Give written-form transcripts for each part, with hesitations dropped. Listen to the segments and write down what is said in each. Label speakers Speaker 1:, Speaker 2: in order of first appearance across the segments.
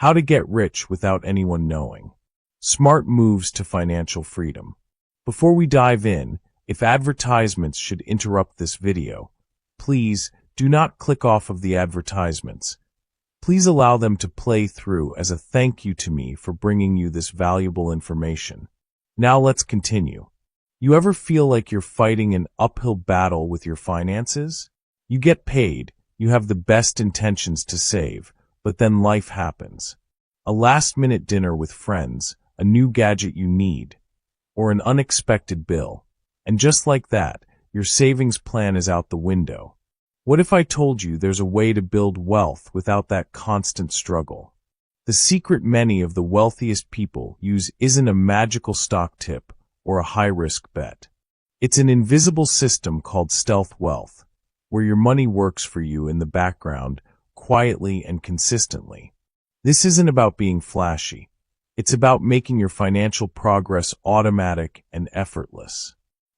Speaker 1: How to get rich without anyone knowing. Smart moves to financial freedom. Before we dive in, if advertisements should interrupt this video, please do not click off of the advertisements. Please allow them to play through as a thank you to me for bringing you this valuable information. Now let's continue. You ever feel like you're fighting an uphill battle with your finances? You get paid, you have the best intentions to save, but then life happens. A last-minute dinner with friends, a new gadget you need, or an unexpected bill. And just like that, your savings plan is out the window. What if I told you there's a way to build wealth without that constant struggle? The secret many of the wealthiest people use isn't a magical stock tip or a high-risk bet. It's an invisible system called stealth wealth, where your money works for you in the background, quietly and consistently. This isn't about being flashy. It's about making your financial progress automatic and effortless.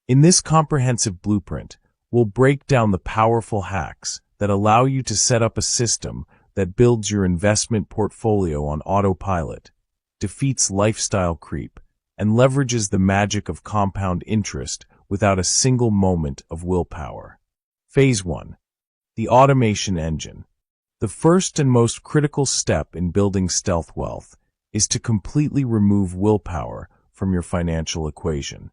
Speaker 1: In this comprehensive blueprint, we'll break down the powerful hacks that allow you to set up a system that builds your investment portfolio on autopilot, defeats lifestyle creep, and leverages the magic of compound interest without a single moment of willpower. Phase 1. The automation engine. The first and most critical step in building stealth wealth is to completely remove willpower from your financial equation.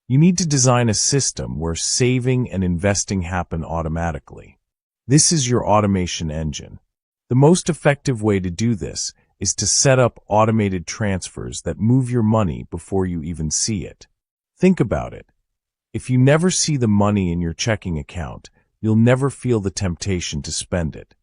Speaker 1: You need to design a system where saving and investing happen automatically. This is your automation engine. The most effective way to do this is to set up automated transfers that move your money before you even see it. Think about it. If you never see the money in your checking account, you'll never feel the temptation to spend it.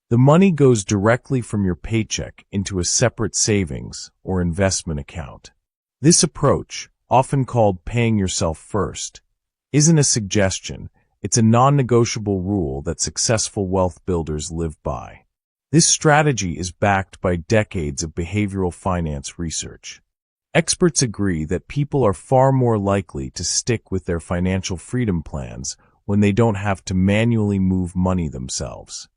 Speaker 1: The money goes directly from your paycheck into a separate savings or investment account. This approach, often called paying yourself first, isn't a suggestion, it's a non-negotiable rule that successful wealth builders live by. This strategy is backed by decades of behavioral finance research. Experts agree that people are far more likely to stick with their financial freedom plans when they don't have to manually move money themselves.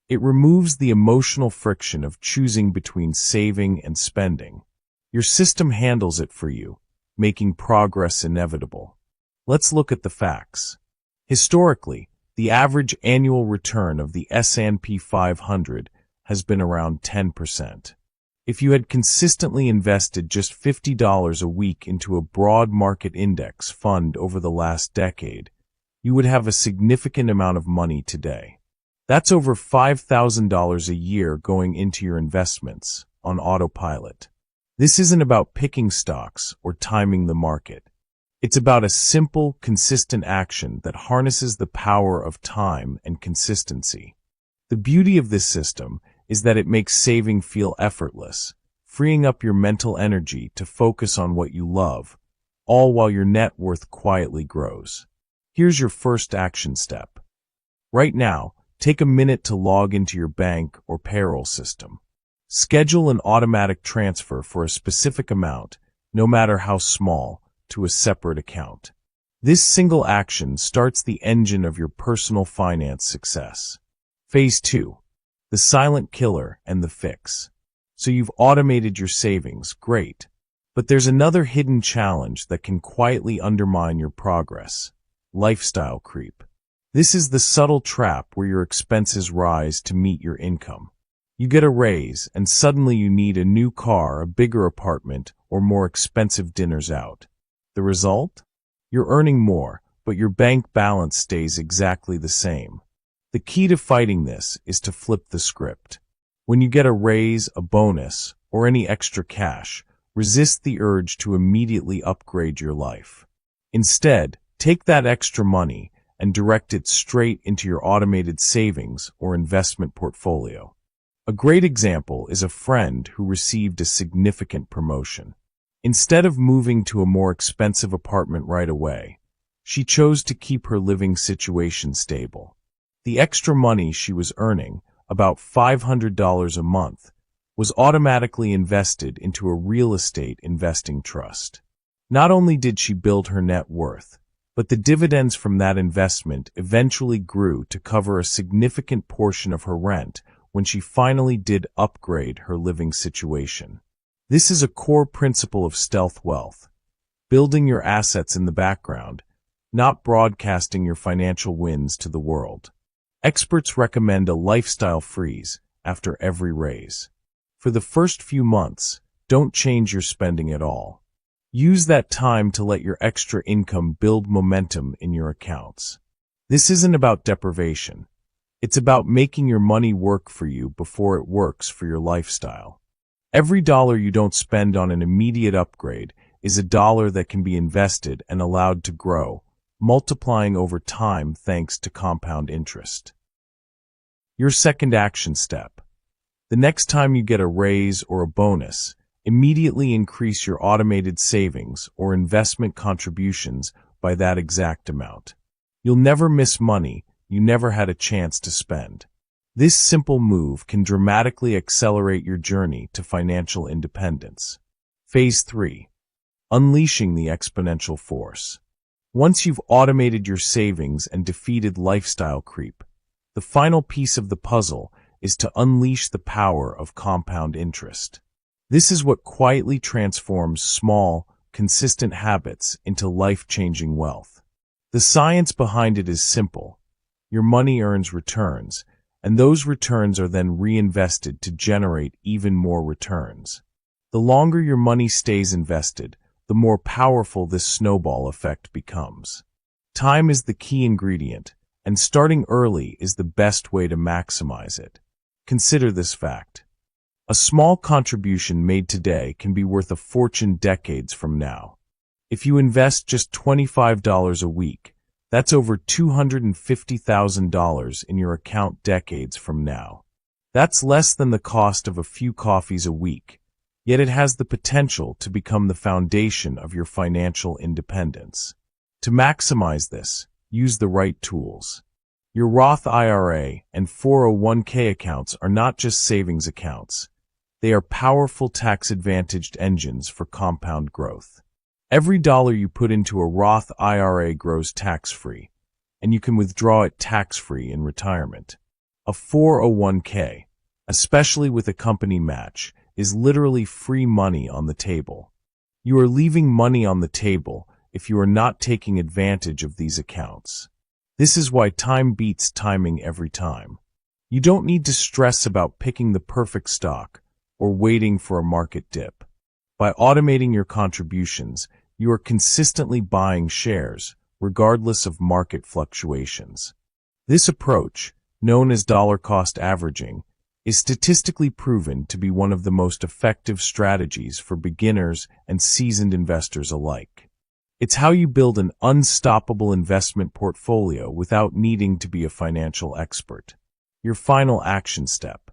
Speaker 1: It removes the emotional friction of choosing between saving and spending. Your system handles it for you, making progress inevitable. Let's look at the facts. Historically, the average annual return of the S&P 500 has been around 10%. If you had consistently invested just $50 a week into a broad market index fund over the last decade, you would have a significant amount of money today. That's over $5,000 a year going into your investments on autopilot. This isn't about picking stocks or timing the market. It's about a simple, consistent action that harnesses the power of time and consistency. The beauty of this system is that it makes saving feel effortless, freeing up your mental energy to focus on what you love, all while your net worth quietly grows. Here's your first action step. Right now, take a minute to log into your bank or payroll system. Schedule an automatic transfer for a specific amount, no matter how small, to a separate account. This single action starts the engine of your personal finance success. Phase 2. The silent killer and the fix. So you've automated your savings, great. But there's another hidden challenge that can quietly undermine your progress. Lifestyle creep. This is the subtle trap where your expenses rise to meet your income. You get a raise, and suddenly you need a new car, a bigger apartment, or more expensive dinners out. The result? You're earning more, but your bank balance stays exactly the same. The key to fighting this is to flip the script. When you get a raise, a bonus, or any extra cash, resist the urge to immediately upgrade your life. Instead, take that extra money and direct it straight into your automated savings or investment portfolio. A great example is a friend who received a significant promotion. Instead of moving to a more expensive apartment right away, she chose to keep her living situation stable. The extra money she was earning, about $500 a month, was automatically invested into a real estate investing trust. Not only did she build her net worth, but the dividends from that investment eventually grew to cover a significant portion of her rent when she finally did upgrade her living situation. This is a core principle of stealth wealth, building your assets in the background, not broadcasting your financial wins to the world. Experts recommend a lifestyle freeze after every raise. For the first few months, don't change your spending at all. Use that time to let your extra income build momentum in your accounts. This isn't about deprivation. It's about making your money work for you before it works for your lifestyle. Every dollar you don't spend on an immediate upgrade is a dollar that can be invested and allowed to grow, multiplying over time thanks to compound interest. Your second action step. The next time you get a raise or a bonus, immediately increase your automated savings or investment contributions by that exact amount. You'll never miss money you never had a chance to spend. This simple move can dramatically accelerate your journey to financial independence. Phase 3. Unleashing the exponential force. Once you've automated your savings and defeated lifestyle creep, the final piece of the puzzle is to unleash the power of compound interest. This is what quietly transforms small, consistent habits into life-changing wealth. The science behind it is simple. Your money earns returns, and those returns are then reinvested to generate even more returns. The longer your money stays invested, the more powerful this snowball effect becomes. Time is the key ingredient, and starting early is the best way to maximize it. Consider this fact. A small contribution made today can be worth a fortune decades from now. If you invest just $25 a week, that's over $250,000 in your account decades from now. That's less than the cost of a few coffees a week, yet it has the potential to become the foundation of your financial independence. To maximize this, use the right tools. Your Roth IRA and 401k accounts are not just savings accounts. They are powerful tax-advantaged engines for compound growth. Every dollar you put into a Roth IRA grows tax-free, and you can withdraw it tax-free in retirement. A 401k, especially with a company match, is literally free money on the table. You are leaving money on the table if you are not taking advantage of these accounts. This is why time beats timing every time. You don't need to stress about picking the perfect stock or waiting for a market dip. By automating your contributions, you are consistently buying shares, regardless of market fluctuations. This approach, known as dollar-cost averaging, is statistically proven to be one of the most effective strategies for beginners and seasoned investors alike. It's how you build an unstoppable investment portfolio without needing to be a financial expert. Your final action step.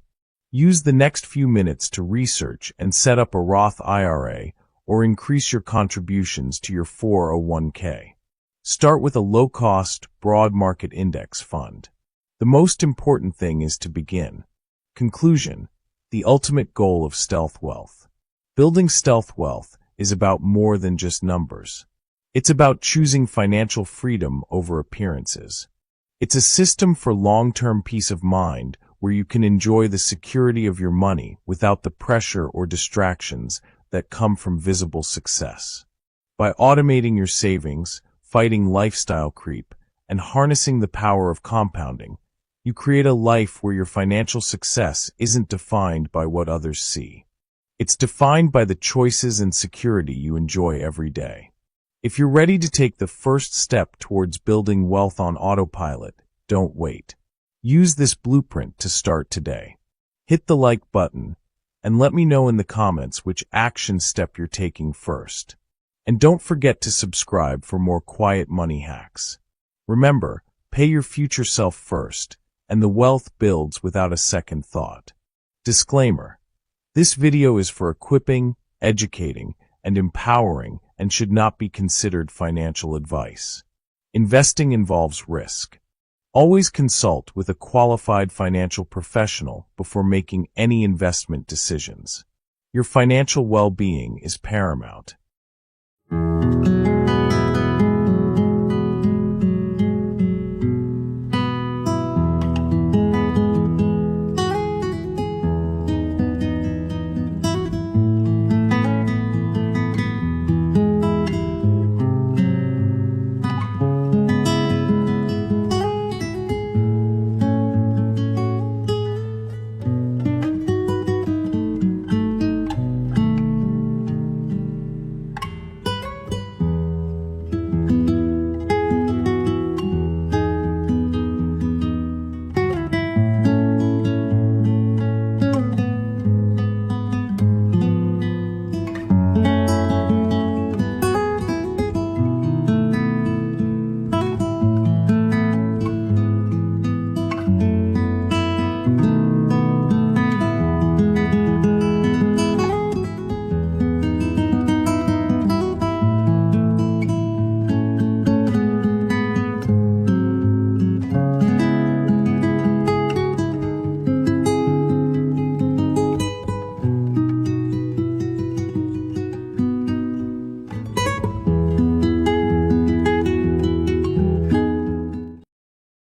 Speaker 1: Use the next few minutes to research and set up a Roth IRA or increase your contributions to your 401k. Start with a low-cost, broad market index fund. The most important thing is to begin. Conclusion: the ultimate goal of stealth wealth. Building stealth wealth is about more than just numbers. It's about choosing financial freedom over appearances. It's a system for long-term peace of mind where you can enjoy the security of your money without the pressure or distractions that come from visible success. By automating your savings, fighting lifestyle creep, and harnessing the power of compounding, you create a life where your financial success isn't defined by what others see. It's defined by the choices and security you enjoy every day. If you're ready to take the first step towards building wealth on autopilot, don't wait. Use this blueprint to start today. Hit the like button, and let me know in the comments which action step you're taking first. And don't forget to subscribe for more quiet money hacks. Remember, pay your future self first, and the wealth builds without a second thought. Disclaimer: this video is for equipping, educating, and empowering and should not be considered financial advice. Investing involves risk. Always consult with a qualified financial professional before making any investment decisions. Your financial well-being is paramount.